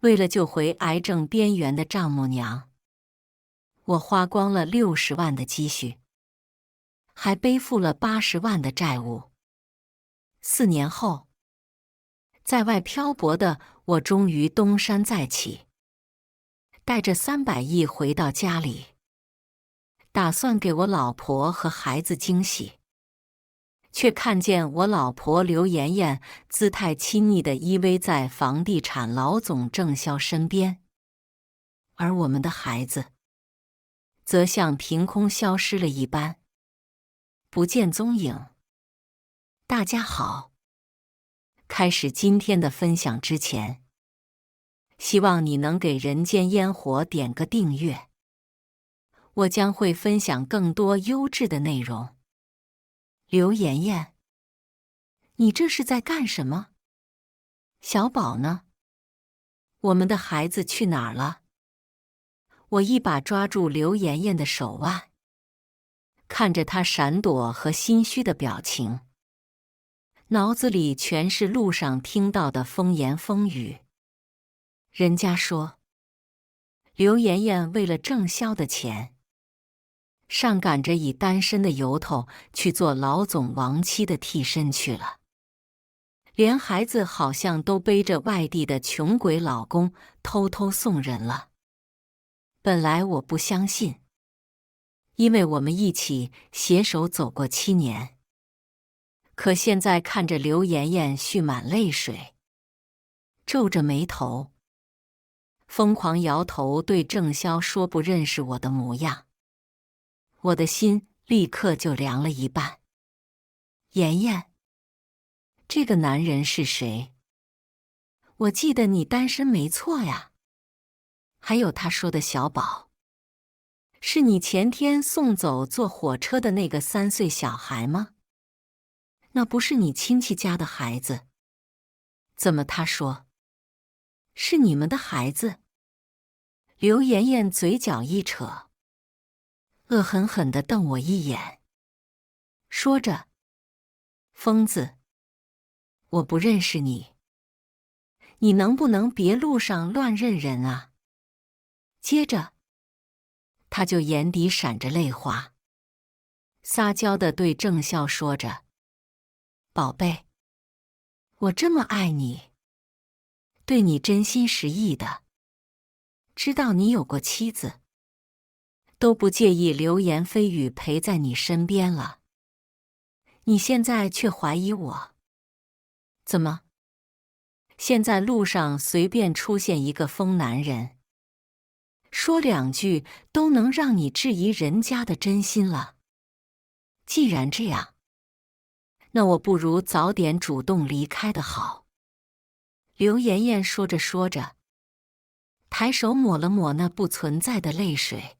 为了救回癌症边缘的丈母娘，我花光了60万的积蓄，还背负了80万的债务。4年后，在外漂泊的我终于东山再起，带着300亿回到家里，打算给我老婆和孩子惊喜，却看见我老婆刘妍妍姿态亲昵地依偎在房地产老总郑潇身边，而我们的孩子则像凭空消失了一般，不见踪影。大家好，开始今天的分享之前，希望你能给人间烟火点个订阅，我将会分享更多优质的内容。刘妍妍，你这是在干什么？小宝呢？我们的孩子去哪儿了？我一把抓住刘妍妍的手腕，看着她闪躲和心虚的表情，脑子里全是路上听到的风言风语。人家说，刘妍妍为了郑潇的钱，上赶着以单身的由头去做老总亡妻的替身去了，连孩子好像都背着外地的穷鬼老公偷偷送人了。本来我不相信，因为我们一起携手走过7年。可现在看着刘妍妍蓄满泪水，皱着眉头，疯狂摇头对郑潇说不认识我的模样，我的心立刻就凉了一半。妍妍，这个男人是谁？我记得你单身没错呀。还有他说的小宝，是你前天送走坐火车的那个3岁小孩吗？那不是你亲戚家的孩子，怎么他说是你们的孩子？刘妍妍嘴角一扯，恶狠狠地瞪我一眼，说着：“疯子，我不认识你，你能不能别路上乱认人啊？”接着，他就眼底闪着泪花，撒娇地对郑潇说着：“宝贝，我这么爱你，对你真心实意的，知道你有过妻子，都不介意流言蜚语陪在你身边了，你现在却怀疑我？怎么？现在路上随便出现一个疯男人，说2句都能让你质疑人家的真心了？既然这样，那我不如早点主动离开的好。”刘妍妍说着说着，抬手抹了抹那不存在的泪水，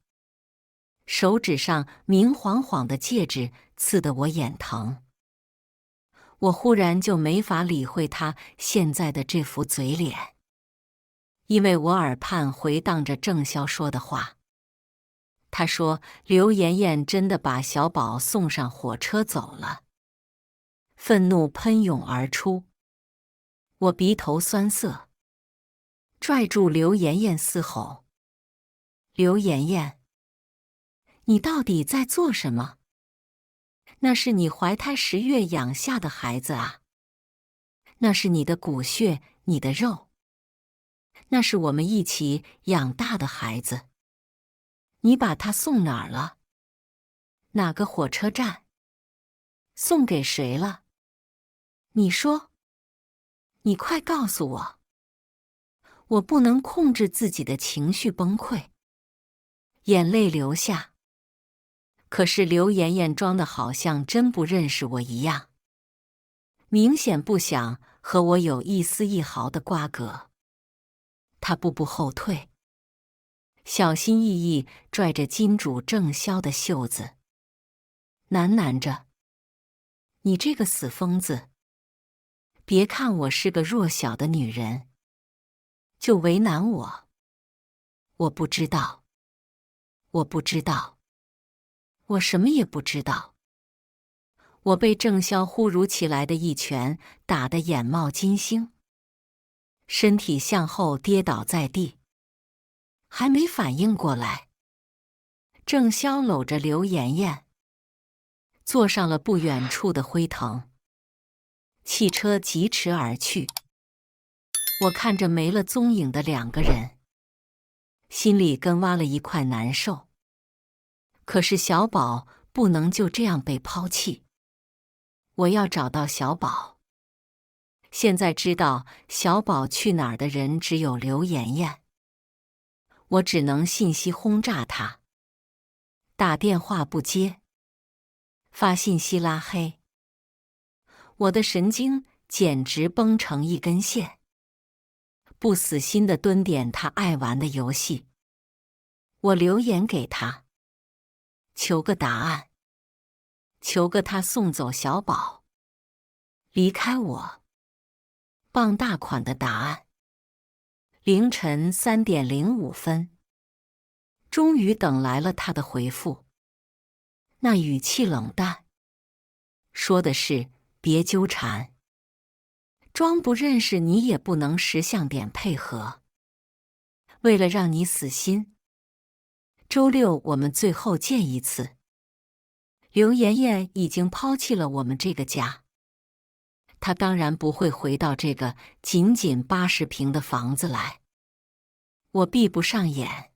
手指上明晃晃的戒指刺得我眼疼。我忽然就没法理会她现在的这副嘴脸，因为我耳畔回荡着郑潇说的话。他说刘妍妍真的把小宝送上火车走了。愤怒喷涌而出，我鼻头酸涩，拽住刘妍妍嘶吼：“刘妍妍，你到底在做什么？那是你怀胎10月养下的孩子啊，那是你的骨血，你的肉，那是我们一起养大的孩子。你把他送哪儿了？哪个火车站？送给谁了？你说，你快告诉我。”我不能控制自己的情绪崩溃，眼泪流下。可是刘妍妍装的好像真不认识我一样，明显不想和我有一丝一毫的瓜葛。她步步后退，小心翼翼拽着金主郑潇的袖子，喃喃着：“你这个死疯子，别看我是个弱小的女人，就为难我。我不知道，我不知道，我什么也不知道。”我被郑潇忽如其来的一拳打得眼冒金星，身体向后跌倒在地，还没反应过来，郑潇搂着刘妍妍，坐上了不远处的灰藤。汽车疾驰而去，我看着没了踪影的两个人，心里跟挖了一块难受。可是小宝不能就这样被抛弃，我要找到小宝。现在知道小宝去哪儿的人只有刘妍妍，我只能信息轰炸他，打电话不接，发信息拉黑。我的神经简直绷成一根线，不死心地蹲点他爱玩的游戏。我留言给他，求个答案，求个他送走小宝，离开我，傍大款的答案。凌晨3点05分，终于等来了他的回复，那语气冷淡，说的是别纠缠，装不认识你也不能识相点配合。为了让你死心，周六我们最后见一次。刘妍妍已经抛弃了我们这个家，她当然不会回到这个仅仅80平的房子来。我闭不上眼，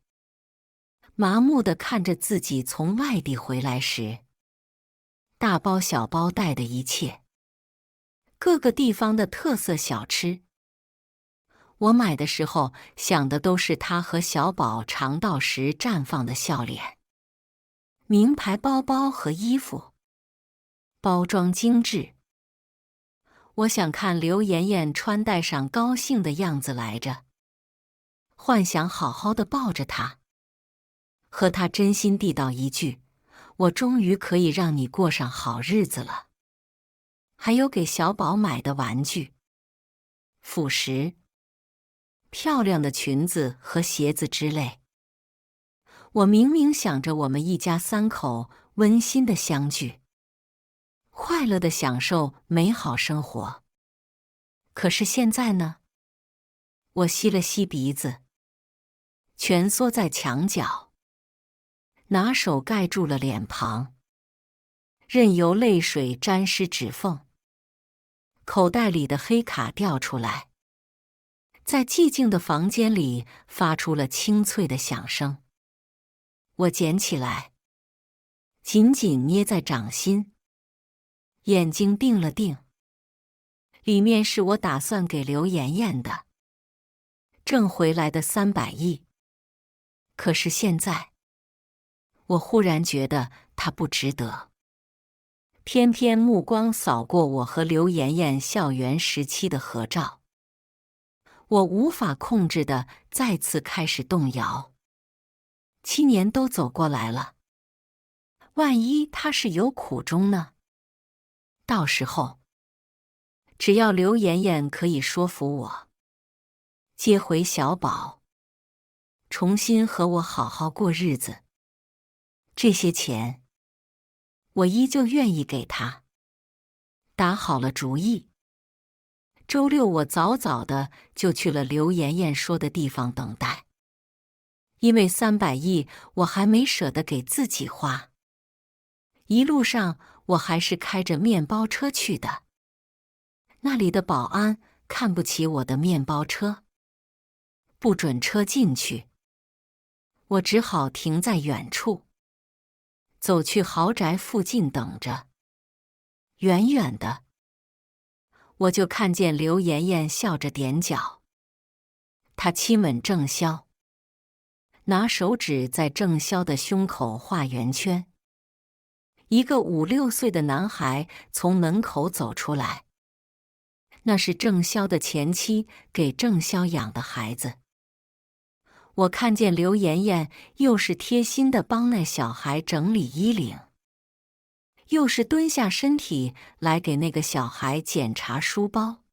麻木地看着自己从外地回来时，大包小包带的一切，各个地方的特色小吃。我买的时候想的都是他和小宝尝到时绽放的笑脸。名牌包包和衣服，包装精致。我想看刘妍妍穿戴上高兴的样子来着，幻想好好的抱着她，和她真心地道一句：我终于可以让你过上好日子了。还有给小宝买的玩具、辅食、漂亮的裙子和鞋子之类。我明明想着我们一家3口温馨的相聚，快乐的享受美好生活。可是现在呢？我吸了吸鼻子，蜷缩在墙角，拿手盖住了脸庞，任由泪水沾湿指缝。口袋里的黑卡掉出来，在寂静的房间里发出了清脆的响声。我捡起来，紧紧捏在掌心，眼睛定了定。里面是我打算给刘妍妍的，挣回来的300亿。可是现在，我忽然觉得它不值得。偏偏目光扫过我和刘妍妍校园时期的合照，我无法控制地再次开始动摇。7年都走过来了，万一他是有苦衷呢？到时候，只要刘妍妍可以说服我，接回小宝，重新和我好好过日子，这些钱，我依旧愿意给他。打好了主意，周六我早早的就去了刘妍妍说的地方等待。因为300亿我还没舍得给自己花，一路上我还是开着面包车去的。那里的保安看不起我的面包车，不准车进去。我只好停在远处，走去豪宅附近等着。远远的，我就看见刘妍妍笑着踮脚，她亲吻郑潇，拿手指在郑潇的胸口画圆圈。一个5、6岁的男孩从门口走出来，那是郑潇的前妻给郑潇养的孩子。我看见刘妍妍又是贴心地帮那小孩整理衣领，又是蹲下身体来给那个小孩检查书包，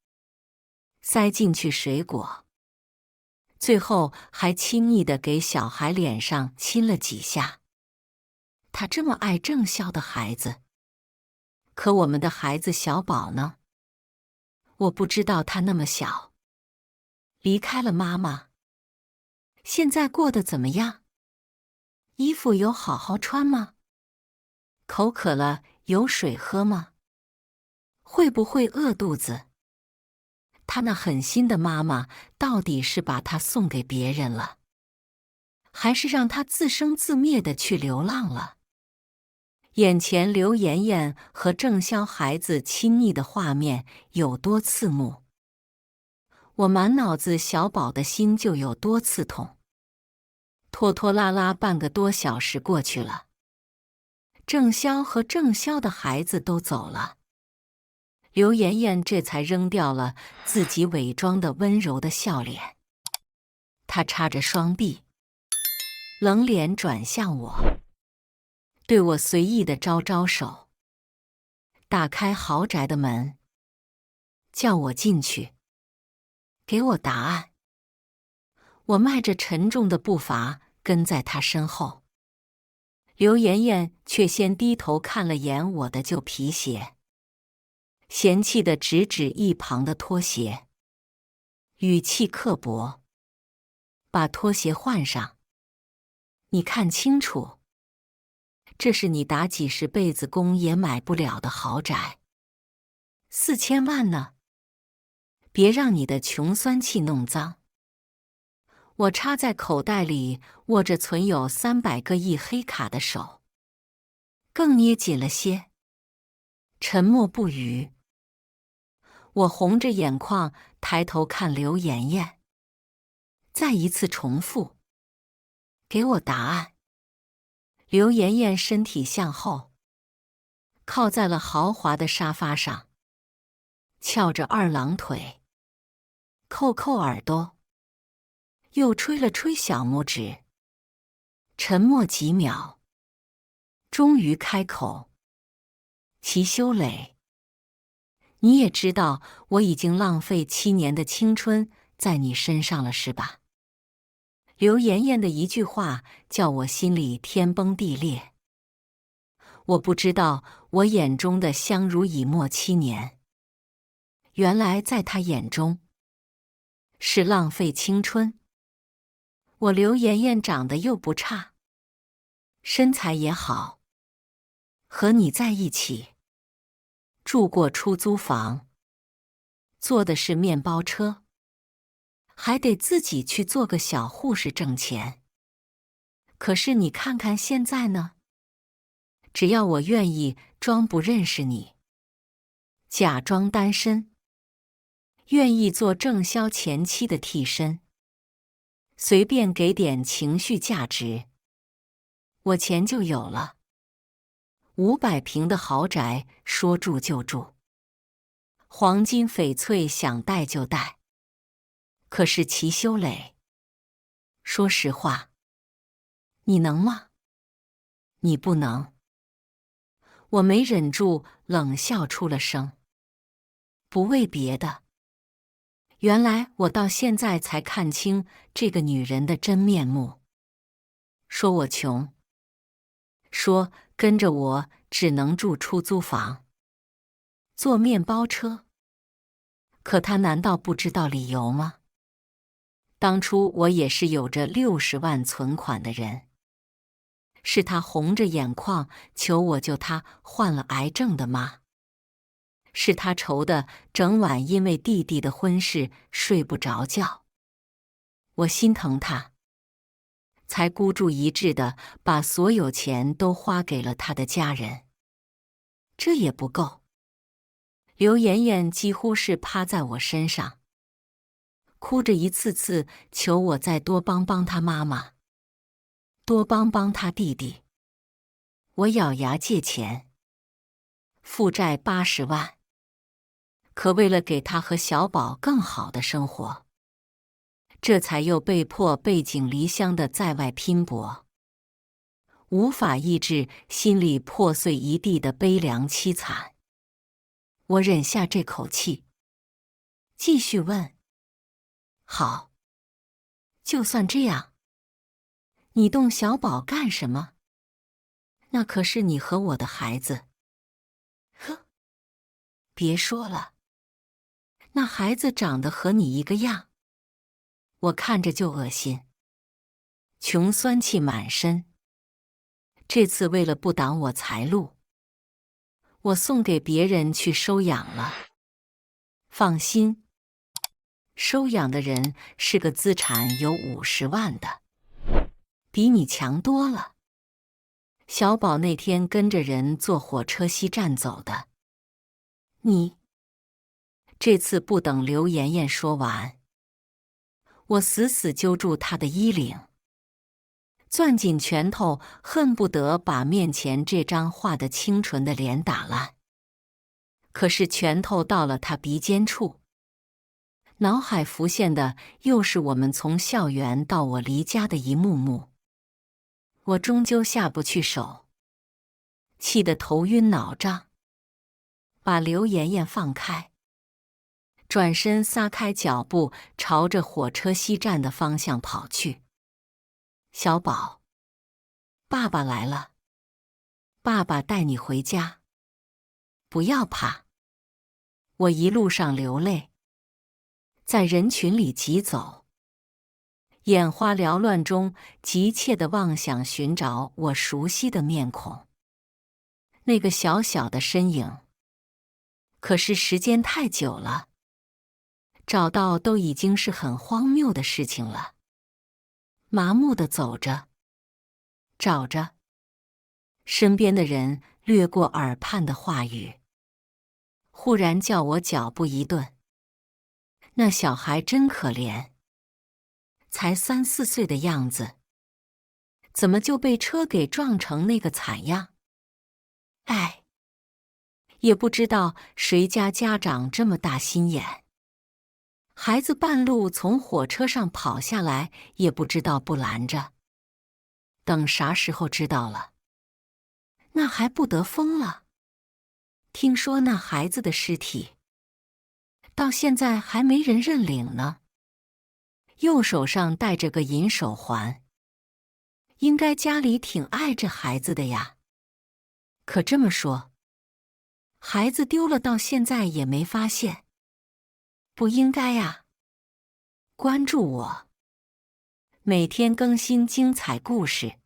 塞进去水果，最后还亲昵地给小孩脸上亲了几下。他这么爱郑潇的孩子，可我们的孩子小宝呢？我不知道他那么小，离开了妈妈，现在过得怎么样？衣服有好好穿吗？口渴了有水喝吗？会不会饿肚子？他那狠心的妈妈到底是把他送给别人了，还是让他自生自灭的去流浪了？眼前刘妍妍和郑潇孩子亲昵的画面有多刺目，我满脑子小宝的心就有多刺痛。拖拖拉拉半个多小时过去了，郑潇和郑潇的孩子都走了，刘妍妍这才扔掉了自己伪装的温柔的笑脸。她叉着双臂，冷脸转向我，对我随意的招招手，打开豪宅的门，叫我进去，给我答案。我迈着沉重的步伐跟在她身后，刘妍妍却先低头看了眼我的旧皮鞋，嫌弃地指指一旁的拖鞋，语气刻薄：“把拖鞋换上，你看清楚，这是你打几十辈子工也买不了的豪宅，4000万呢，别让你的穷酸气弄脏。”我插在口袋里握着存有300个亿黑卡的手更捏紧了些，沉默不语。我红着眼眶抬头看刘妍妍，再一次重复：“给我答案。”刘妍妍身体向后，靠在了豪华的沙发上，翘着二郎腿，扣扣耳朵，又吹了吹小拇指，沉默几秒，终于开口：“齐修磊，你也知道我已经浪费7年的青春在你身上了，是吧？”刘妍妍的一句话叫我心里天崩地裂。我不知道我眼中的相濡以沫7年，原来在她眼中是浪费青春。我刘妍妍长得又不差，身材也好，和你在一起，住过出租房，坐的是面包车，还得自己去做个小护士挣钱。可是你看看现在呢？只要我愿意装不认识你，假装单身，愿意做郑潇前妻的替身，随便给点情绪价值，我钱就有了。500平的豪宅说住就住，黄金翡翠想带就带。可是齐修磊，说实话，你能吗？你不能。我没忍住冷笑出了声，不为别的，原来我到现在才看清这个女人的真面目。说我穷，说跟着我只能住出租房，坐面包车。可她难道不知道理由吗？当初我也是有着60万存款的人，是她红着眼眶求我救她患了癌症的妈，是她愁得整晚因为弟弟的婚事睡不着觉。我心疼她，才孤注一掷地把所有钱都花给了她的家人。这也不够。刘妍妍几乎是趴在我身上，哭着一次次求我再多帮帮她妈妈，多帮帮她弟弟。我咬牙借钱，负债80万，可为了给她和小宝更好的生活，这才又被迫背井离乡的在外拼搏，无法抑制心里破碎一地的悲凉凄惨。我忍下这口气，继续问：好，就算这样，你动小宝干什么？那可是你和我的孩子。呵，别说了，那孩子长得和你一个样，我看着就恶心，穷酸气满身。这次为了不挡我财路，我送给别人去收养了。放心，收养的人是个资产有50万的，比你强多了。小宝那天跟着人坐火车西站走的。你……这次不等刘妍妍说完，我死死揪住她的衣领，攥紧拳头，恨不得把面前这张画得清纯的脸打烂。可是拳头到了她鼻尖处，脑海浮现的又是我们从校园到我离家的一幕幕。我终究下不去手，气得头晕脑胀，把刘妍妍放开，转身撒开脚步，朝着火车西站的方向跑去。小宝，爸爸来了，爸爸带你回家，不要怕。我一路上流泪，在人群里疾走，眼花缭乱中急切地妄想寻找我熟悉的面孔，那个小小的身影。可是时间太久了，找到都已经是很荒谬的事情了。麻木地走着，找着，身边的人掠过耳畔的话语，忽然叫我脚步一顿。那小孩真可怜，才3、4岁的样子，怎么就被车给撞成那个惨样？哎，也不知道谁家家长这么大心眼，孩子半路从火车上跑下来，也不知道不拦着。等啥时候知道了，那还不得疯了？听说那孩子的尸体到现在还没人认领呢，右手上戴着个银手环，应该家里挺爱这孩子的呀。可这么说，孩子丢了到现在也没发现，不应该呀。关注我，每天更新精彩故事。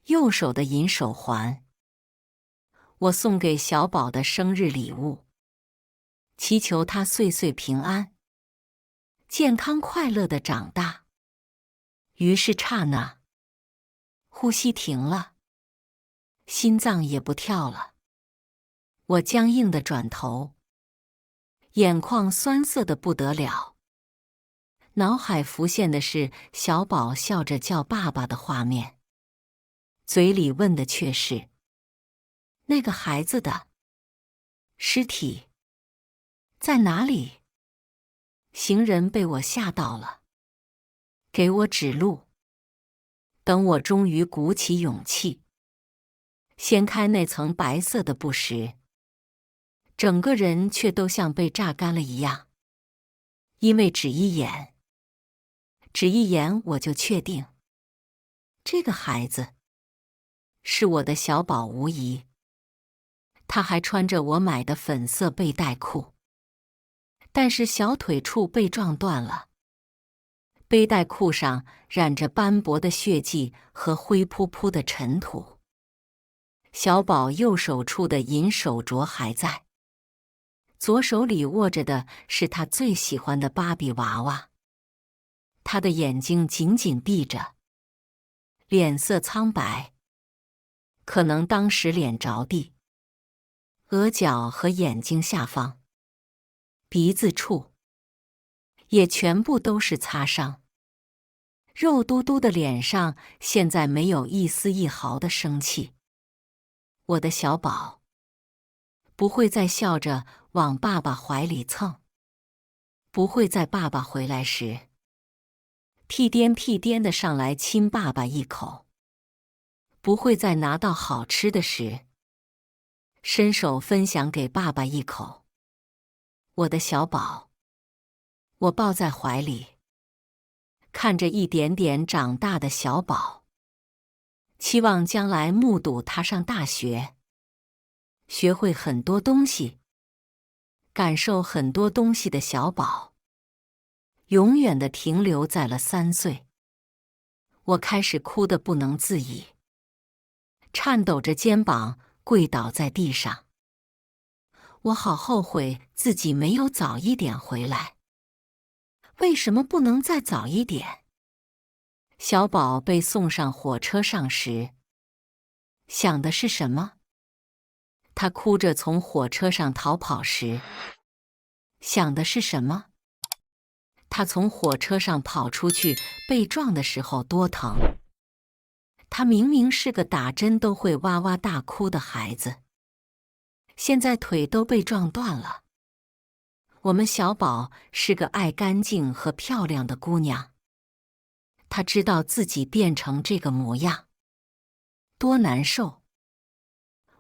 右手的银手环，我送给小宝的生日礼物，祈求他岁岁平安，健康快乐地长大。于是刹那，呼吸停了，心脏也不跳了。我僵硬地转头，眼眶酸涩得不得了，脑海浮现的是小宝笑着叫爸爸的画面，嘴里问的却是那个孩子的尸体在哪里？行人被我吓到了，给我指路。等我终于鼓起勇气，掀开那层白色的布时，整个人却都像被榨干了一样。因为只一眼我就确定，这个孩子是我的小宝无疑。他还穿着我买的粉色背带裤，但是小腿处被撞断了，背带裤上染着斑驳的血迹和灰扑扑的尘土。小宝右手处的银手镯还在，左手里握着的是他最喜欢的芭比娃娃。他的眼睛紧紧闭着，脸色苍白，可能当时脸着地，额角和眼睛下方、鼻子处也全部都是擦伤，肉嘟嘟的脸上现在没有一丝一毫的生气。我的小宝不会再笑着往爸爸怀里蹭，不会在爸爸回来时屁颠屁颠地上来亲爸爸一口，不会再拿到好吃的时伸手分享给爸爸一口。我的小宝，我抱在怀里，看着一点点长大的小宝，期望将来目睹他上大学，学会很多东西，感受很多东西的小宝，永远地停留在了3岁。我开始哭得不能自已，颤抖着肩膀跪倒在地上。我好后悔自己没有早一点回来。为什么不能再早一点？小宝被送上火车上时，想的是什么？他哭着从火车上逃跑时，想的是什么？他从火车上跑出去被撞的时候多疼。他明明是个打针都会哇哇大哭的孩子，现在腿都被撞断了。我们小宝是个爱干净和漂亮的姑娘，她知道自己变成这个模样多难受。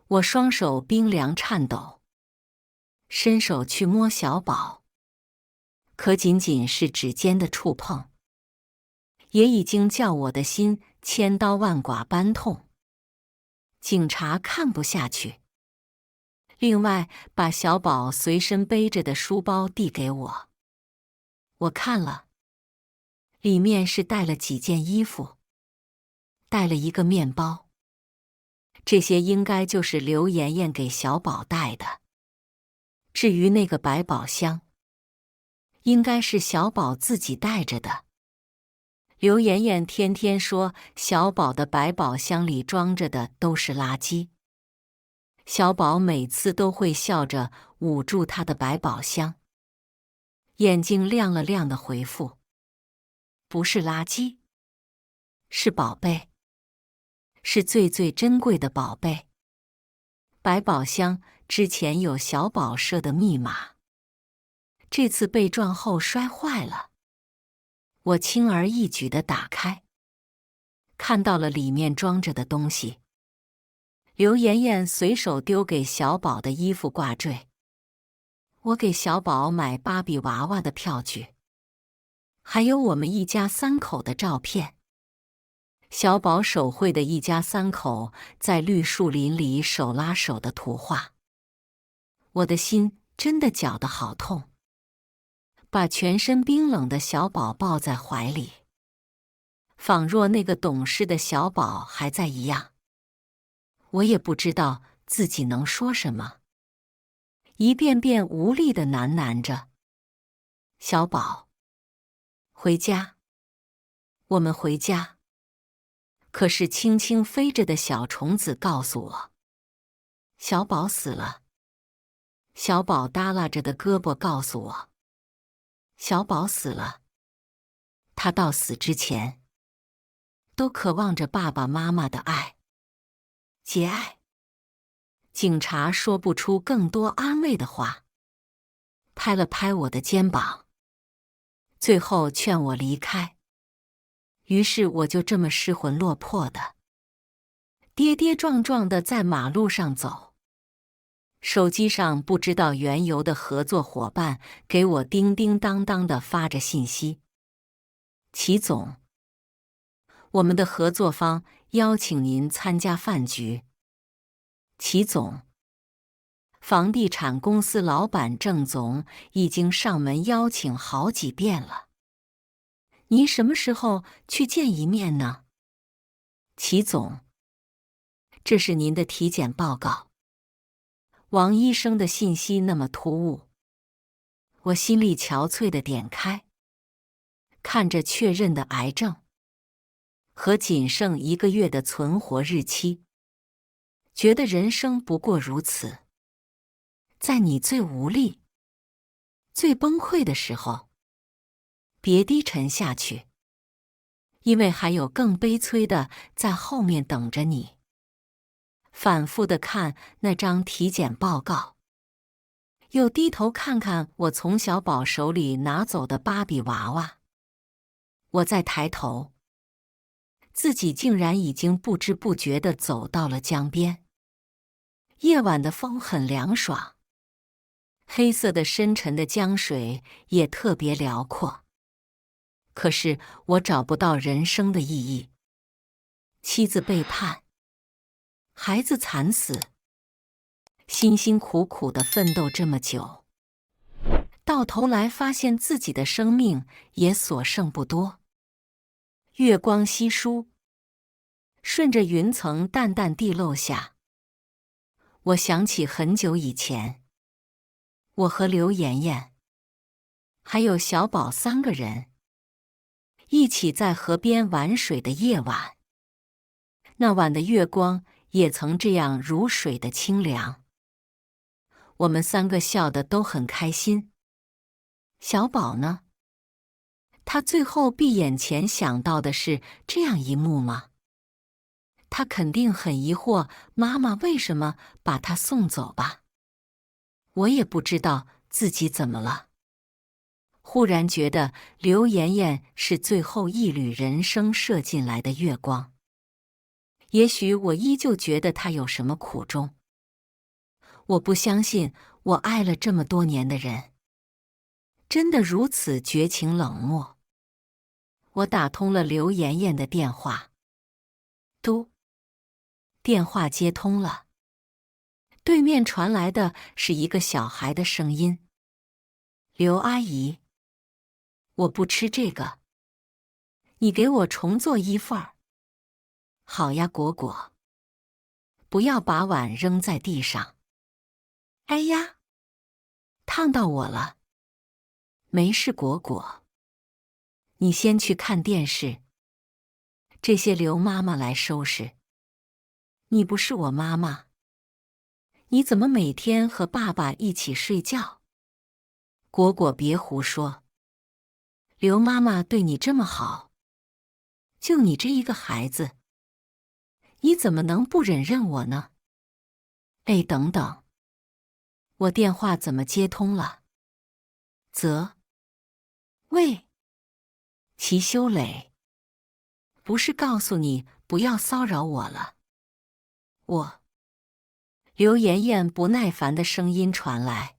我双手冰凉颤抖，伸手去摸小宝，可仅仅是指尖的触碰，也已经叫我的心千刀万剐般痛。警察看不下去，另外把小宝随身背着的书包递给我。我看了，里面是带了几件衣服，带了一个面包。这些应该就是刘妍妍给小宝带的。至于那个百宝箱，应该是小宝自己带着的。刘妍妍天天说小宝的百宝箱里装着的都是垃圾，小宝每次都会笑着捂住他的百宝箱，眼睛亮了亮的回复：不是垃圾，是宝贝，是最最珍贵的宝贝。百宝箱之前有小宝设的密码，这次被撞后摔坏了。我轻而易举地打开，看到了里面装着的东西。刘妍妍随手丢给小宝的衣服挂坠，我给小宝买芭比娃娃的票据，还有我们一家3口的照片。小宝手绘的一家3口在绿树林里手拉手的图画。我的心真的绞得好痛，把全身冰冷的小宝抱在怀里，仿若那个懂事的小宝还在一样。我也不知道自己能说什么，一遍遍无力地喃喃着：小宝，回家，我们回家。可是轻轻飞着的小虫子告诉我，小宝死了。小宝耷拉着的胳膊告诉我，小宝死了。他到死之前，都渴望着爸爸妈妈的爱，节爱。警察说不出更多安慰的话，拍了拍我的肩膀，最后劝我离开。于是我就这么失魂落魄的，跌跌撞撞的在马路上走。手机上不知道缘由的合作伙伴给我叮叮当当的发着信息：齐总，我们的合作方邀请您参加饭局。齐总，房地产公司老板郑总已经上门邀请好几遍了，您什么时候去见一面呢？齐总，这是您的体检报告。王医生的信息那么突兀，我心力憔悴地点开，看着确认的癌症和仅剩1个月的存活日期，觉得人生不过如此。在你最无力、最崩溃的时候，别低沉下去，因为还有更悲催的在后面等着你。反复地看那张体检报告，又低头看看我从小宝手里拿走的芭比娃娃。我再抬头，自己竟然已经不知不觉地走到了江边。夜晚的风很凉爽，黑色的深沉的江水也特别辽阔。可是我找不到人生的意义。妻子背叛，孩子惨死，辛辛苦苦地奋斗这么久，到头来发现自己的生命也所剩不多。月光稀疏，顺着云层淡淡地漏下。我想起很久以前，我和刘妍妍还有小宝3个人一起在河边玩水的夜晚。那晚的月光也曾这样如水的清凉。我们3个笑得都很开心。小宝呢？他最后闭眼前想到的是这样一幕吗？他肯定很疑惑，妈妈为什么把他送走吧？我也不知道自己怎么了。忽然觉得刘妍妍是最后一缕人生射进来的月光。也许我依旧觉得她有什么苦衷。我不相信我爱了这么多年的人，真的如此绝情冷漠。我打通了刘妍妍的电话。嘟，电话接通了。对面传来的是一个小孩的声音：“刘阿姨，我不吃这个，你给我重做1份儿。”“好呀，果果。”“不要把碗扔在地上。”“哎呀，烫到我了。”“没事，果果。你先去看电视，这些刘妈妈来收拾。你不是我妈妈。你怎么每天和爸爸一起睡觉？”“果果别胡说，刘妈妈对你这么好，就你这一个孩子，你怎么能不忍任我呢？”“哎，等等，我电话怎么接通了？”“喂，齐修磊，不是告诉你不要骚扰我了？”刘妍妍不耐烦的声音传来。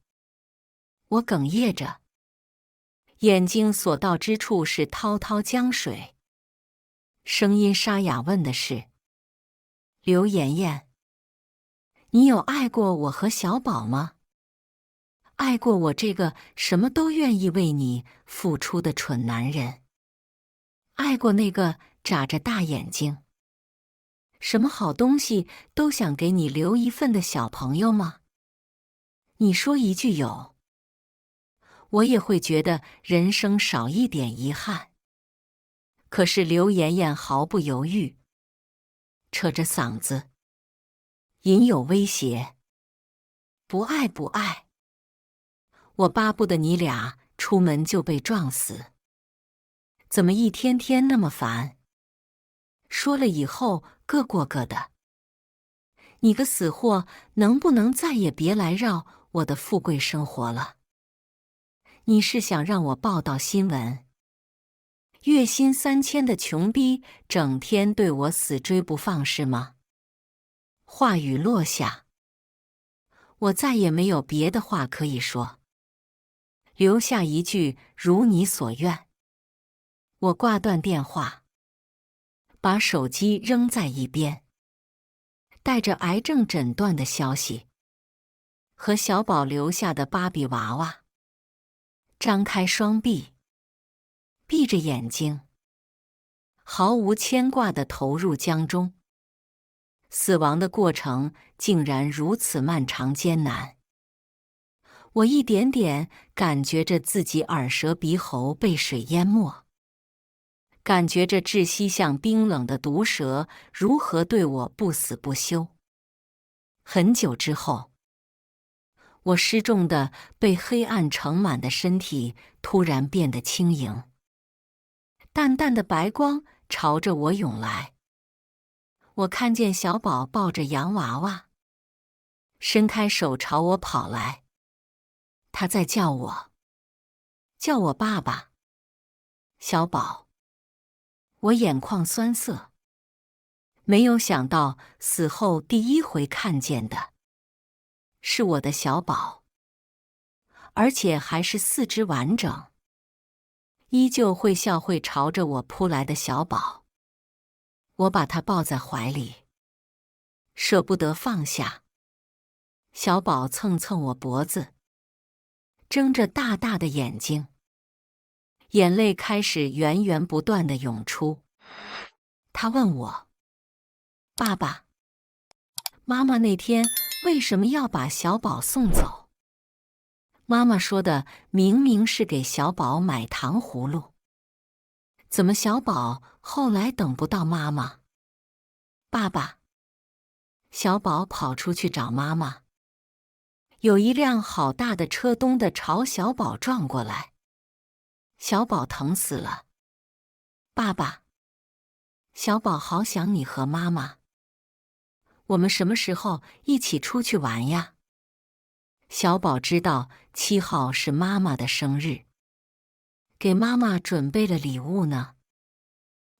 我哽咽着，眼睛所到之处是滔滔江水。声音沙哑问的是：“刘妍妍，你有爱过我和小宝吗？爱过我这个什么都愿意为你付出的蠢男人？爱过那个眨着大眼睛，什么好东西都想给你留一份的小朋友吗？你说一句有，我也会觉得人生少一点遗憾。”可是刘妍妍毫不犹豫，扯着嗓子，隐有威胁：“不爱不爱，我巴不得你俩出门就被撞死。怎么一天天那么烦？说了以后各过各的。你个死货，能不能再也别来绕我的富贵生活了？你是想让我报道新闻？月薪3000的穷逼整天对我死追不放是吗？”话语落下，我再也没有别的话可以说，留下一句如你所愿。我挂断电话，把手机扔在一边，带着癌症诊断的消息和小宝留下的芭比娃娃，张开双臂，闭着眼睛，毫无牵挂地投入江中。死亡的过程竟然如此漫长艰难。我一点点感觉着自己耳舌鼻喉被水淹没，感觉着窒息像冰冷的毒蛇如何对我不死不休。很久之后，我失重的被黑暗盛满的身体突然变得轻盈，淡淡的白光朝着我涌来。我看见小宝抱着洋娃娃，伸开手朝我跑来。他在叫我爸爸。小宝，我眼眶酸涩，没有想到死后第一回看见的是我的小宝，而且还是4肢完整，依旧会笑会朝着我扑来的小宝。我把他抱在怀里，舍不得放下。小宝蹭蹭我脖子，睁着大大的眼睛，眼泪开始源源不断地涌出。他问我：“爸爸，妈妈那天为什么要把小宝送走？妈妈说的明明是给小宝买糖葫芦，怎么小宝后来等不到妈妈？”爸爸，小宝跑出去找妈妈，有一辆好大的车咚地朝小宝撞过来，小宝疼死了。爸爸，小宝好想你和妈妈，我们什么时候一起出去玩呀？小宝知道7号是妈妈的生日，给妈妈准备了礼物呢。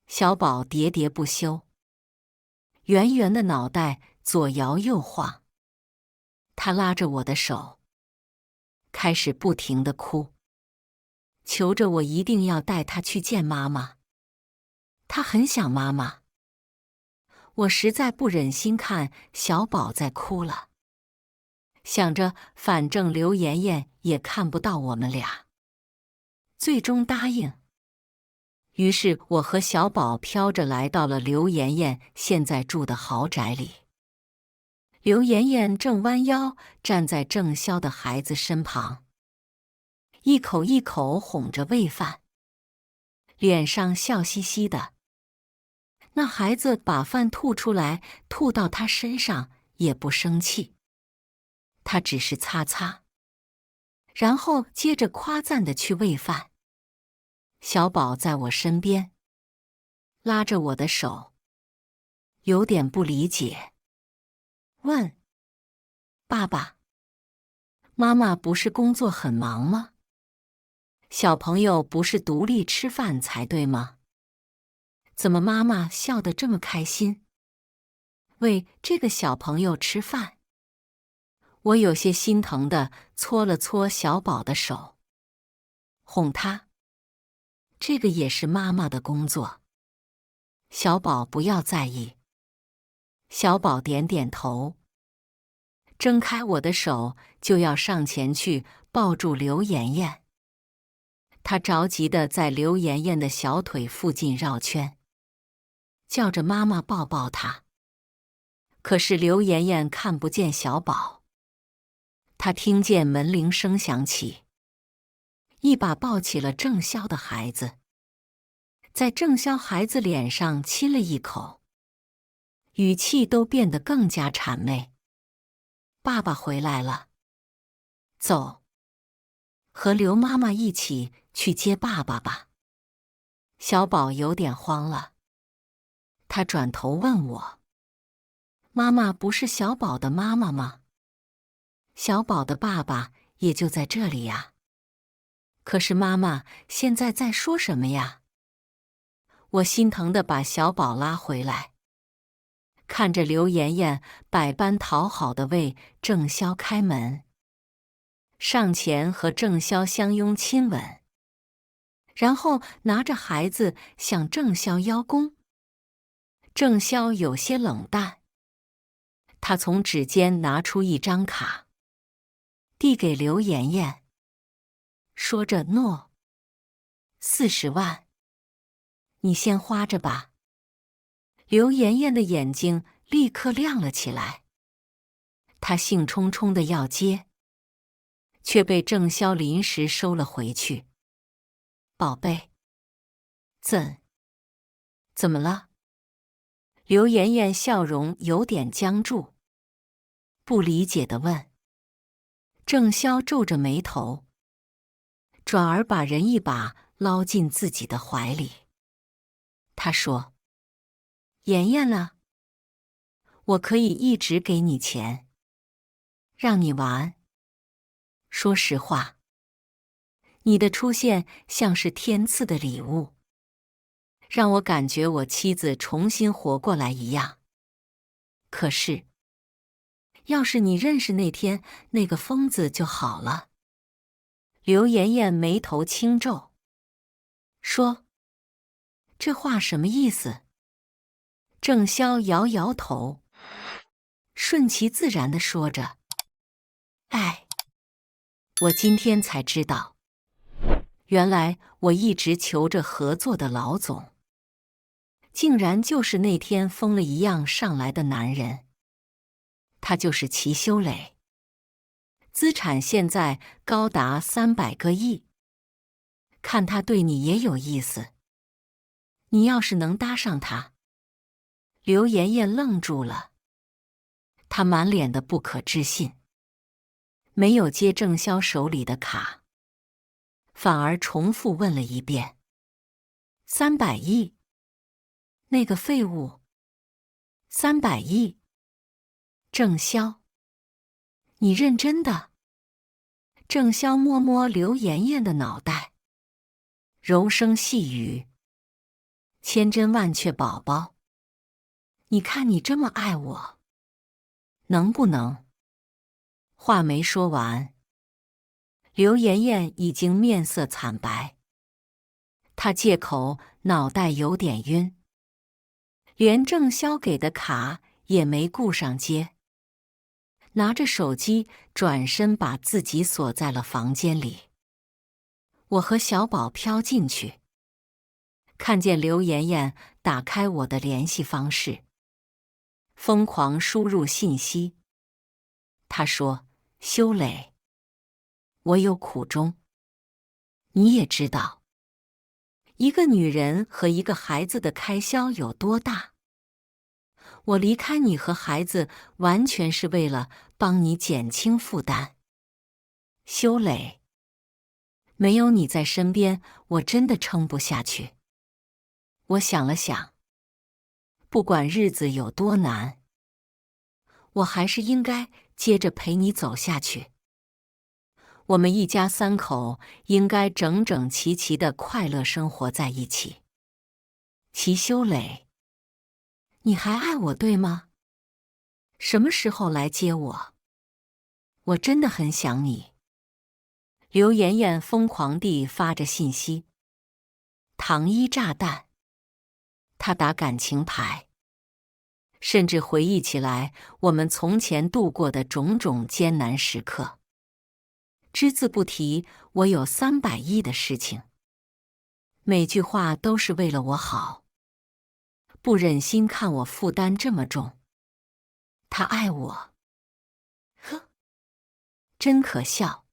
小宝喋喋不休，圆圆的脑袋左摇右晃。他拉着我的手，开始不停地哭，求着我一定要带他去见妈妈。他很想妈妈。我实在不忍心看小宝再哭了，想着反正刘妍妍也看不到我们俩，最终答应。于是我和小宝飘着来到了刘妍妍现在住的豪宅里。刘妍妍正弯腰站在郑潇的孩子身旁，一口一口哄着喂饭，脸上笑嘻嘻的。那孩子把饭吐出来，吐到他身上也不生气，他只是擦擦，然后接着夸赞地去喂饭。小宝在我身边，拉着我的手，有点不理解，问：“爸爸，妈妈不是工作很忙吗？小朋友不是独立吃饭才对吗？怎么妈妈笑得这么开心？喂这个小朋友吃饭？”我有些心疼地搓了搓小宝的手，哄他：“这个也是妈妈的工作，小宝不要在意。”小宝点点头，挣开我的手就要上前去抱住刘妍妍。他着急地在刘妍妍的小腿附近绕圈，叫着妈妈抱抱她。可是刘妍妍看不见小宝，她听见门铃声响起，一把抱起了郑潇的孩子，在郑潇孩子脸上亲了一口，语气都变得更加谄媚：“爸爸回来了，走，和刘妈妈一起去接爸爸吧。”小宝有点慌了，他转头问我：“妈妈不是小宝的妈妈吗？小宝的爸爸也就在这里呀。可是妈妈现在在说什么呀？”我心疼地把小宝拉回来，看着刘妍妍百般讨好地为郑潇开门，上前和郑潇相拥亲吻，然后拿着孩子向郑潇邀功。郑潇有些冷淡，他从指间拿出一张卡，递给刘妍妍，说着：“诺，40万，你先花着吧。”刘妍妍的眼睛立刻亮了起来，她兴冲冲地要接，却被郑潇临时收了回去。“宝贝，怎么了？”刘妍妍笑容有点僵住，不理解地问。郑潇皱着眉头，转而把人一把捞进自己的怀里。他说：“妍妍呢？我可以一直给你钱，让你玩。说实话，你的出现像是天赐的礼物，让我感觉我妻子重新活过来一样。可是，要是你认识那天那个疯子就好了。”刘妍妍眉头轻皱，说：“这话什么意思？”郑潇摇摇头，顺其自然地说着：“哎，我今天才知道，原来我一直求着合作的老总，竟然就是那天疯了一样上来的男人。他就是齐修磊，资产现在高达300个亿。看他对你也有意思，你要是能搭上他。刘妍妍愣住了，她满脸的不可置信，没有接郑潇手里的卡，反而重复问了一遍：300亿？那个废物？300亿？郑潇，你认真的？郑潇摸摸刘妍妍的脑袋，柔声细语：千真万确宝宝，你看你这么爱我，能不能？话没说完，刘妍妍已经面色惨白。她借口脑袋有点晕，连郑潇给的卡也没顾上接，拿着手机转身把自己锁在了房间里。我和小宝飘进去，看见刘妍妍打开我的联系方式，疯狂输入信息。她说：修磊，我有苦衷，你也知道，一个女人和一个孩子的开销有多大。我离开你和孩子，完全是为了帮你减轻负担。修磊，没有你在身边，我真的撑不下去。我想了想，不管日子有多难，我还是应该接着陪你走下去。我们一家3口应该整整齐齐的快乐生活在一起。齐修磊，你还爱我对吗？什么时候来接我？我真的很想你。刘妍妍疯狂地发着信息。糖衣炸弹。她打感情牌，甚至回忆起来我们从前度过的种种艰难时刻。只字不提我有300亿的事情，每句话都是为了我好，不忍心看我负担这么重。他爱我，呵，真可笑。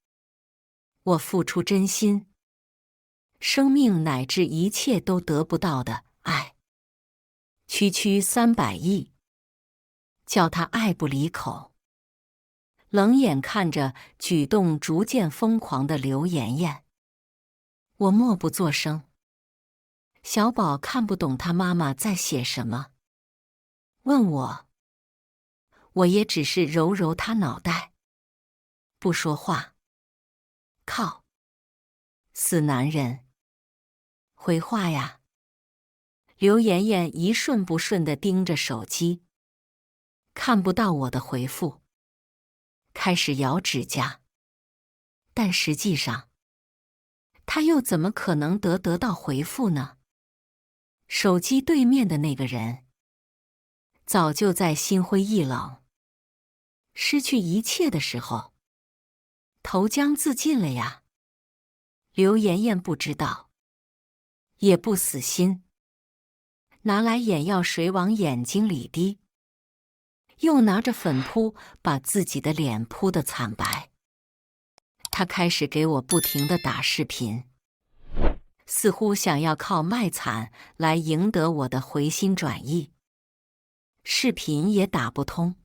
我付出真心，生命乃至一切都得不到的爱，区区300亿，叫他爱不离口。冷眼看着举动逐渐疯狂的刘妍妍，我默不作声。小宝看不懂他妈妈在写什么，问我，我也只是揉揉他脑袋，不说话。靠，死男人，回话呀！刘妍妍一瞬不瞬地盯着手机，看不到我的回复，开始咬指甲。但实际上，他又怎么可能得到回复呢？手机对面的那个人，早就在心灰意冷、失去一切的时候，投江自尽了呀。刘妍妍不知道，也不死心，拿来眼药水往眼睛里滴，又拿着粉扑把自己的脸扑得惨白。他开始给我不停地打视频，似乎想要靠卖惨来赢得我的回心转意。视频也打不通，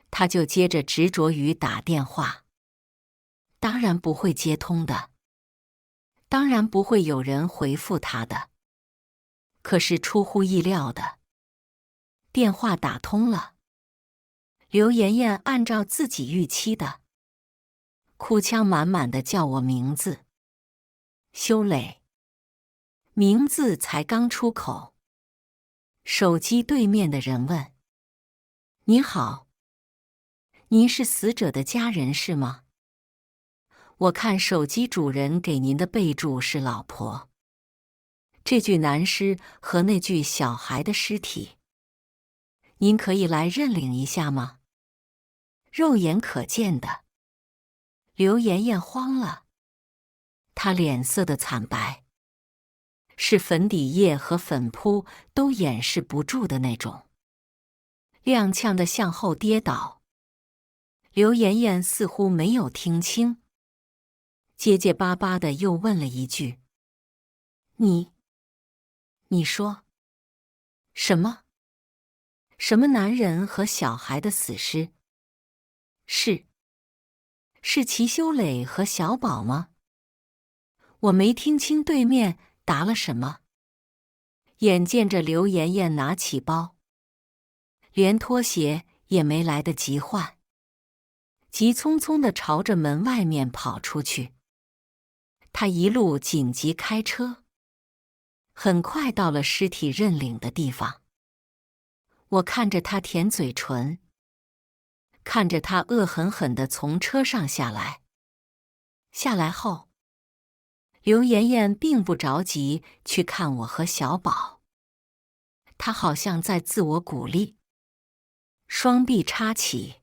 他就接着执着于打电话。当然不会接通的，当然不会有人回复他的。可是出乎意料的，电话打通了。刘妍妍按照自己预期的，哭腔满满的叫我名字。修磊。名字才刚出口，手机对面的人问：你好，您是死者的家人是吗？我看手机主人给您的备注是老婆。这具男尸和那具小孩的尸体，您可以来认领一下吗？肉眼可见的。刘妍妍慌了，她脸色的惨白，是粉底液和粉扑都掩饰不住的那种，踉跄的向后跌倒。刘妍妍似乎没有听清，结结巴巴的又问了一句：“你说什么？什么男人和小孩的死尸？是齐修磊和小宝吗？”我没听清对面答了什么，眼见着刘妍妍拿起包，连拖鞋也没来得及换，急匆匆地朝着门外面跑出去。他一路紧急开车，很快到了尸体认领的地方。我看着他舔嘴唇，看着他恶狠狠地从车上下来。下来后，刘妍妍并不着急去看我和小宝，她好像在自我鼓励，双臂插起，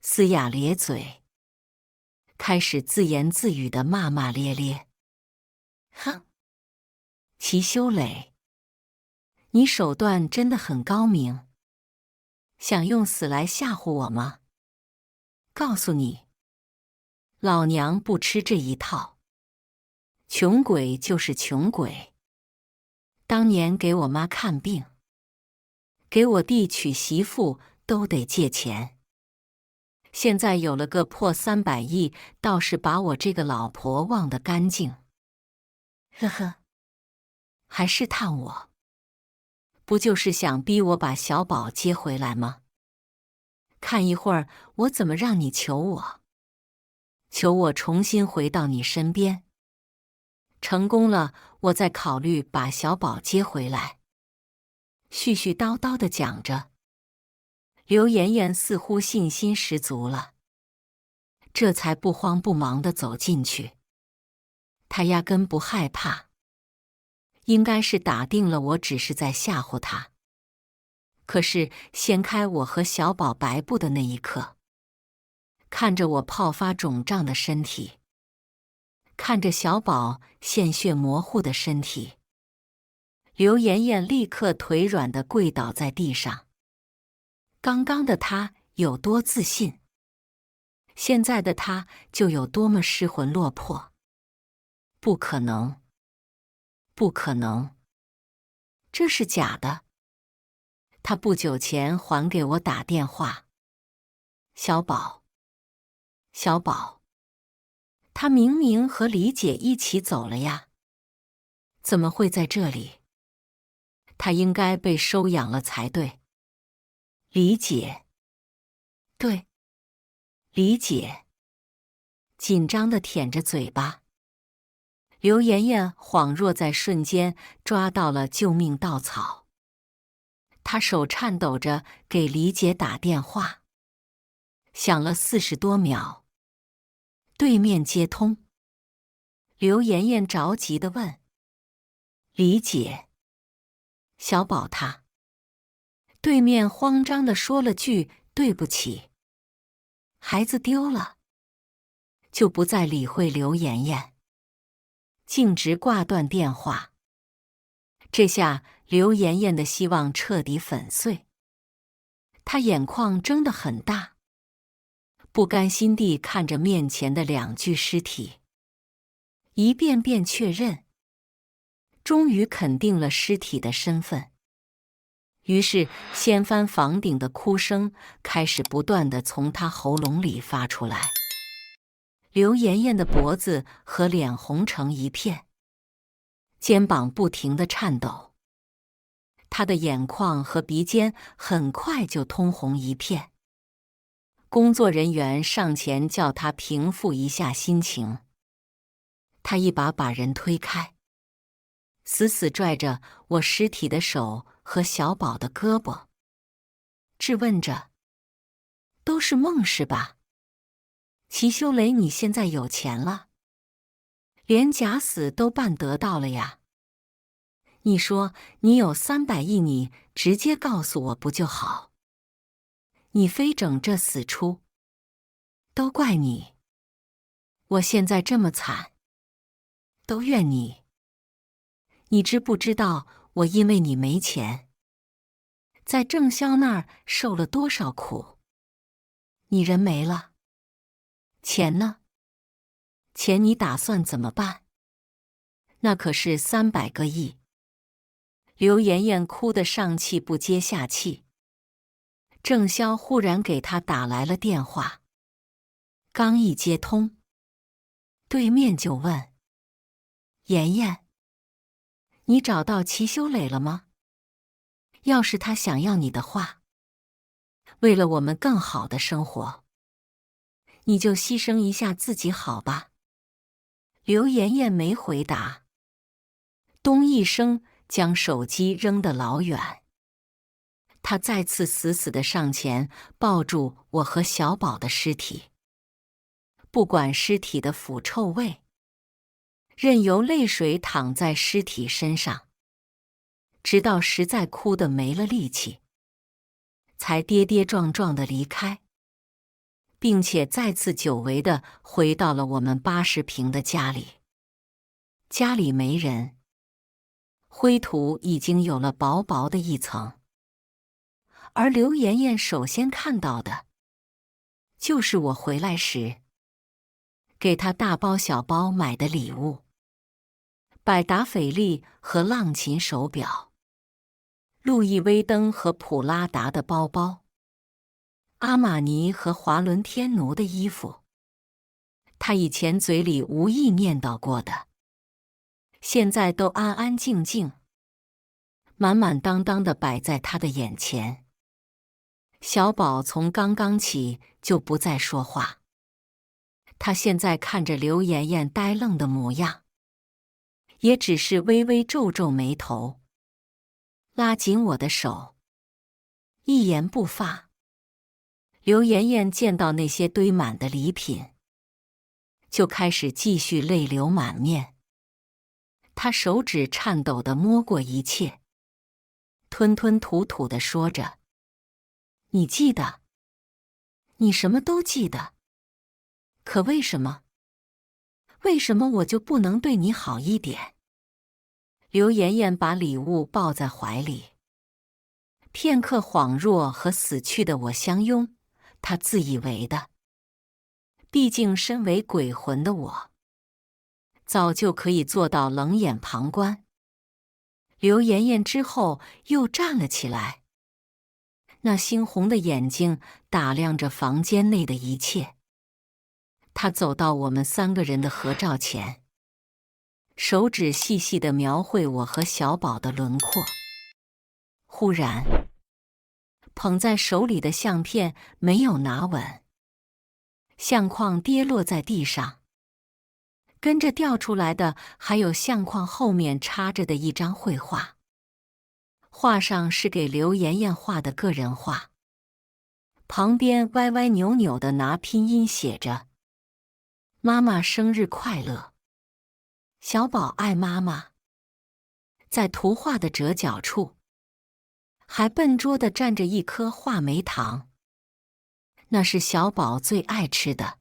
嘶哑咧嘴，开始自言自语地骂骂咧咧：“哼，齐修磊，你手段真的很高明，想用死来吓唬我吗？告诉你，老娘不吃这一套。穷鬼就是穷鬼。当年给我妈看病，给我弟娶媳妇都得借钱。现在有了个破300亿，倒是把我这个老婆忘得干净。呵呵，还试探我，不就是想逼我把小宝接回来吗？看一会儿我怎么让你求我，求我重新回到你身边。成功了，我再考虑把小宝接回来。絮絮叨叨地讲着，刘妍妍似乎信心十足了，这才不慌不忙地走进去。她压根不害怕，应该是打定了我只是在吓唬她。可是掀开我和小宝白布的那一刻，看着我泡发肿胀的身体，看着小宝鲜血模糊的身体，刘妍妍立刻腿软地跪倒在地上。刚刚的她有多自信，现在的她就有多么失魂落魄。不可能，不可能，这是假的。他不久前还给我打电话，小宝，小宝。他明明和李姐一起走了呀，怎么会在这里？他应该被收养了才对。李姐，对，李姐。紧张地舔着嘴巴。刘妍妍恍若在瞬间抓到了救命稻草，她手颤抖着给李姐打电话，响了40多秒。对面接通，刘妍妍着急地问：“李姐，小宝他……”对面慌张地说了句：“对不起，孩子丢了。”就不再理会刘妍妍，径直挂断电话。这下刘妍妍的希望彻底粉碎，她眼眶睁得很大，不甘心地看着面前的2具尸体，一遍遍确认，终于肯定了尸体的身份。于是掀翻房顶的哭声开始不断地从她喉咙里发出来。刘妍妍的脖子和脸红成一片，肩膀不停地颤抖，她的眼眶和鼻尖很快就通红一片。工作人员上前叫她平复一下心情，她一把把人推开，死死拽着我尸体的手和小宝的胳膊，质问着：“都是梦是吧？齐修雷，你现在有钱了，连假死都办得到了呀。你说你有300亿，你直接告诉我不就好？你非整这死出，都怪你。我现在这么惨，都怨你。你知不知道我因为你没钱，在郑潇那儿受了多少苦？你人没了，钱呢？钱你打算怎么办？那可是300个亿。刘妍妍哭得上气不接下气。郑潇忽然给她打来了电话，刚一接通，对面就问：妍妍，你找到齐修磊了吗？要是他想要你的话，为了我们更好的生活，你就牺牲一下自己好吧。刘妍妍没回答，咚一声将手机扔得老远。她再次死死地上前抱住我和小宝的尸体，不管尸体的腐臭味，任由泪水淌在尸体身上，直到实在哭得没了力气，才跌跌撞撞地离开，并且再次久违地回到了我们80平的家里。家里没人，灰土已经有了薄薄的一层，而刘妍妍首先看到的，就是我回来时给她大包小包买的礼物：百达翡丽和浪琴手表，路易威登和普拉达的包包，阿玛尼和华伦天奴的衣服。她以前嘴里无意念叨过的，现在都安安静静，满满当当地摆在他的眼前。小宝从刚刚起就不再说话，他现在看着刘妍妍呆愣的模样，也只是微微皱皱眉头，拉紧我的手，一言不发。刘妍妍见到那些堆满的礼品，就开始继续泪流满面。他手指颤抖地摸过一切，吞吞吐吐地说着：你记得，你什么都记得，可为什么？为什么我就不能对你好一点？刘妍妍把礼物抱在怀里，片刻恍若和死去的我相拥，她自以为的。毕竟身为鬼魂的我，早就可以做到冷眼旁观。刘妍妍之后又站了起来，那猩红的眼睛打量着房间内的一切。她走到我们3个人的合照前，手指细细地描绘我和小宝的轮廓。忽然，捧在手里的相片没有拿稳，相框跌落在地上。跟着掉出来的还有相框后面插着的一张绘画，画上是给刘妍妍画的个人画，旁边歪歪扭扭的拿拼音写着：妈妈生日快乐，小宝爱妈妈。在图画的折角处，还笨拙地站着一颗话梅糖，那是小宝最爱吃的。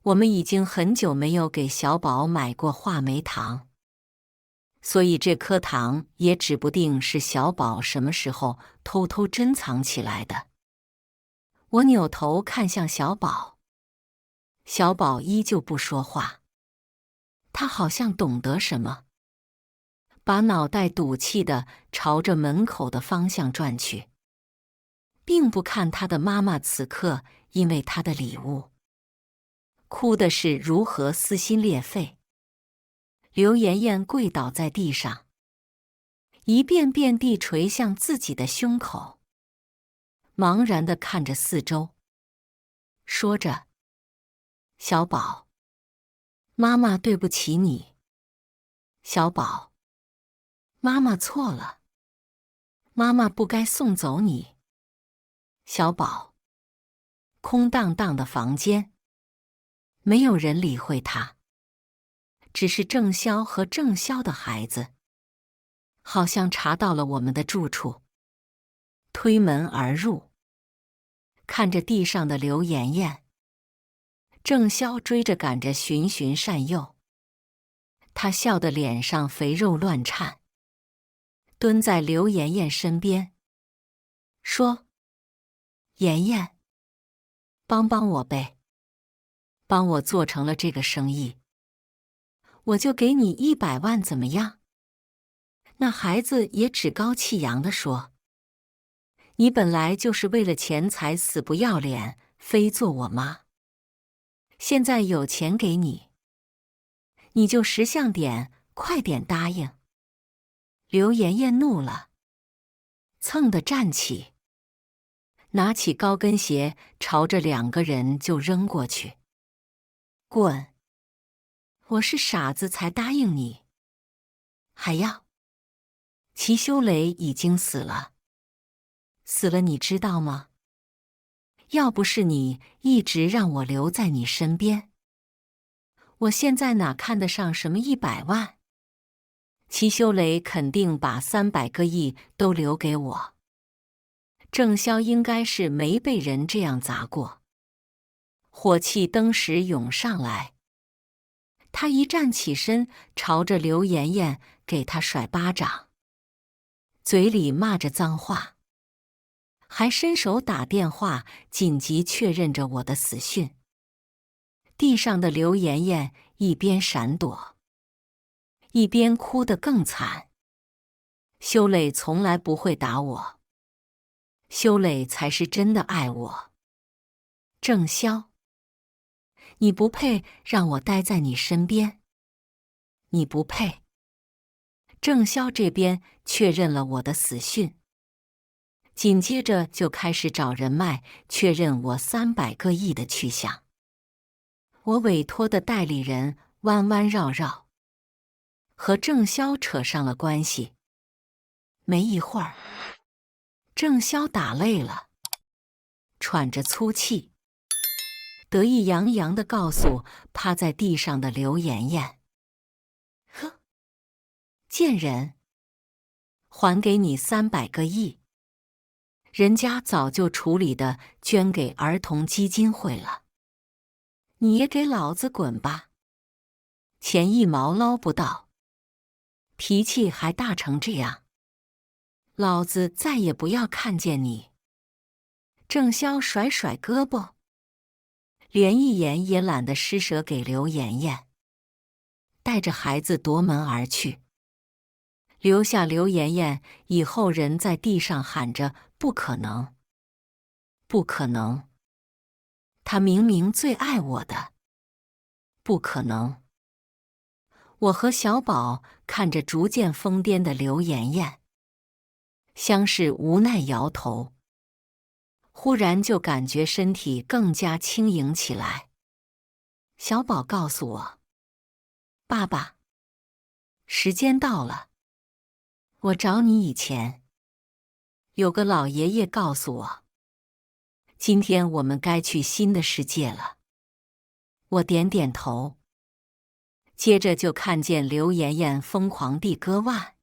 我们已经很久没有给小宝买过话梅糖，所以这颗糖也指不定是小宝什么时候偷偷珍藏起来的。我扭头看向小宝，小宝依旧不说话，他好像懂得什么，把脑袋赌气地朝着门口的方向转去，并不看他的妈妈此刻因为他的礼物哭的是如何撕心裂肺。刘妍妍跪倒在地上，一遍遍地垂向自己的胸口，茫然地看着四周，说着：小宝，妈妈对不起你。小宝，妈妈错了，妈妈不该送走你。小宝。空荡荡的房间，没有人理会他，只是郑潇和郑潇的孩子，好像查到了我们的住处，推门而入，看着地上的刘妍妍，郑潇追着赶着，循循善诱。他笑得脸上肥肉乱颤，蹲在刘妍妍身边，说：“妍妍，帮帮我呗，帮我做成了这个生意，我就给你100万，怎么样？”那孩子也趾高气扬地说：“你本来就是为了钱才死不要脸，非做我妈。现在有钱给你，你就识相点，快点答应。”刘妍妍怒了，蹭地站起，拿起高跟鞋朝着2个人就扔过去。滚！我是傻子才答应你，还要？齐修雷已经死了，死了你知道吗？要不是你一直让我留在你身边，我现在哪看得上什么100万？齐修雷肯定把300个亿都留给我。郑潇应该是没被人这样砸过，火气登时涌上来。他一站起身，朝着刘妍妍给他甩巴掌，嘴里骂着脏话，还伸手打电话紧急确认着我的死讯。地上的刘妍妍一边闪躲，一边哭得更惨。修磊从来不会打我，修磊才是真的爱我。郑潇，你不配让我待在你身边，你不配。郑潇这边确认了我的死讯，紧接着就开始找人脉确认我300个亿的去向。我委托的代理人弯弯绕绕，和郑潇扯上了关系。没一会儿，郑潇打累了，喘着粗气，得意洋洋地告诉趴在地上的刘妍妍：“呵，贱人，还给你300个亿，人家早就处理的捐给儿童基金会了，你也给老子滚吧！钱1毛捞不到，脾气还大成这样，老子再也不要看见你！”郑潇甩甩胳膊，连一眼也懒得施舍给刘妍妍，带着孩子夺门而去，留下刘妍妍以后人在地上喊着：“不可能，不可能！他明明最爱我的，不可能！”我和小宝看着逐渐疯癫的刘妍妍，相视无奈摇头，忽然就感觉身体更加轻盈起来。小宝告诉我：“爸爸，时间到了，我找你以前，有个老爷爷告诉我，今天我们该去新的世界了。”我点点头，接着就看见刘妍妍疯狂地割腕，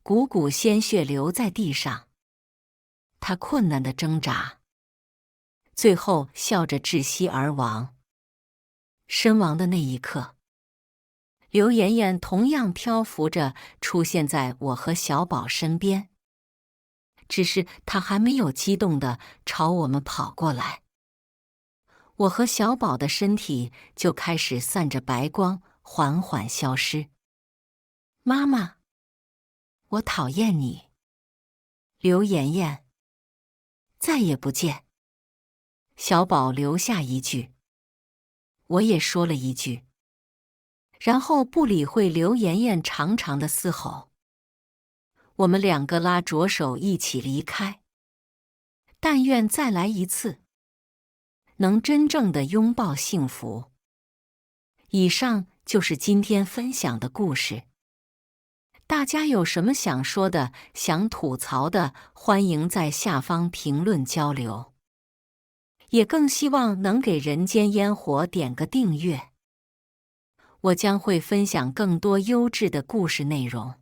股股鲜血流在地上，她困难地挣扎，最后笑着窒息而亡。身亡的那一刻，刘妍妍同样漂浮着出现在我和小宝身边，只是她还没有激动地朝我们跑过来，我和小宝的身体就开始散着白光，缓缓消失。妈妈，我讨厌你。刘妍妍，再也不见。小宝留下一句，我也说了一句，然后不理会刘妍妍长长的嘶吼。我们2个拉着手一起离开，但愿再来一次，能真正的拥抱幸福。以上就是今天分享的故事。大家有什么想说的、想吐槽的，欢迎在下方评论交流。也更希望能给人间烟火点个订阅，我将会分享更多优质的故事内容。